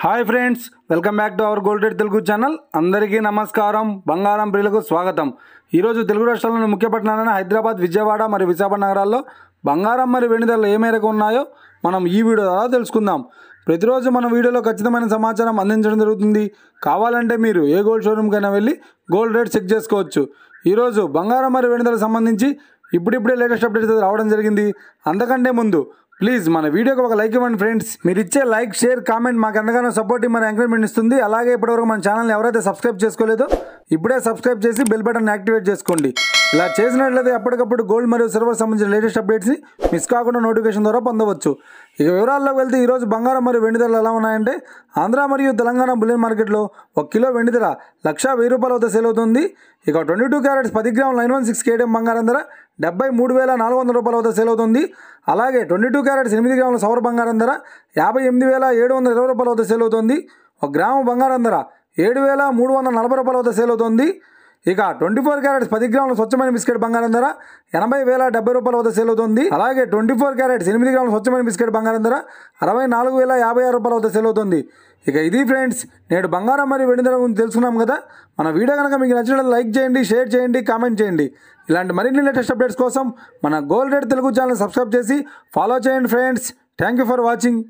Hi friends, welcome back to our gold rate Telugu channel. అందరికీ నమస్కారం. బంగారం ప్రియులకు స్వాగతం. ఈరోజు తెలుగు రాష్ట్రాల్లోని ముఖ్య పట్టణాలైన హైదరాబాద్, విజయవాడ మరియు విశాఖపట్నం నగరాల్లో బంగారం మరియు వెండి ధరలు ఏ మేరకు ఉన్నాయో మనం ఈ వీడియో ద్వారా తెలుసుకుందాం. ప్రతిరోజు మన వీడియోలో ఖచ్చితమైన సమాచారం అందించడం జరుగుతుంది. కావాలంటే మీరు ఏ గోల్డ్ షోరూమ్కైనా వెళ్ళి గోల్డ్ రేట్ చెక్ చేసుకోవచ్చు. ఈరోజు బంగారం మరియు వెండి ధరలకు సంబంధించి ఇప్పుడిప్పుడే లేటెస్ట్ అప్డేట్స్ రావడం జరిగింది. అంతకంటే ముందు ప్లీజ్ మన వీడియోకి ఒక లైక్ ఇవ్వండి ఫ్రెండ్స్. మీరు ఇచ్చే లైక్, షేర్, కామెంట్ మాకు ఎంతగానో సపోర్ట్ మరియు ఎంకరేజ్మెంట్ ఇస్తుంది. అలాగే ఇప్పటివరకు మన ఛానల్ని ఎవరైతే సబ్స్క్రైబ్ చేసుకోలేదో ఇప్పుడే సబ్స్క్రైబ్ చేసి బెల్ బటన్ యాక్టివేట్ చేసుకోండి. ఇలా చేసినట్లయితే ఎప్పటికప్పుడు గోల్డ్ మరియు సిల్వర్ సంబంధించిన లేటెస్ట్ అప్డేట్స్ని మిస్ కాకుండా నోటిఫికేషన్ ద్వారా పొందవచ్చు. ఇక వివరాల్లోకి వెళ్తే ఈరోజు బంగారం మరియు వెండి ధరలు ఎలా ఉన్నాయంటే, ఆంధ్ర మరియు తెలంగాణ బులియన్ మార్కెట్లో 1 కిలో వెండి ధర 1,10,000 వద్ద సేల్ అవుతుంది. ఇక 22 క్యారెట్స్ 10 గ్రాముల 916 కేడిఎం బంగారం ధర 73,400 వద్ద సేల్ అవుతుంది. అలాగే 22 క్యారెట్స్ 8 గ్రాముల సౌర బంగారం ధర 58,720 వద్ద సేల్ అవుతుంది. 1 గ్రాము బంగారం ధర 7,340 వద్ద సేల్ అవుతుంది. ఇక 24 క్యారెట్స్ 10 గ్రాముల స్వచ్ఛమైన బిస్కెట్ బంగారం ధర 80,070 వద్ద సేల్ అవుతుంది. అలాగే 24 క్యారెట్స్ 8 గ్రాముల స్వచ్ఛమైన బిస్కెట్ బంగారం ధర 64,056 వద్ద సేల్ అవుతుంది. ఇక ఇది ఫ్రెండ్స్, నేడు బంగారం మరియు వెండి ధర గురించి తెలుసుకున్నాం కదా. మన వీడియో కనుక మీకు నచ్చినట్లయితే లైక్ చేయండి, షేర్ చేయండి, కామెంట్ చేయండి. ఇలాంటి మరిన్ని లేటెస్ట్ అప్డేట్స్ కోసం మన gold rate Telugu channel subscribe చేసి ఫాలో చేయండి friends. Thank you for watching.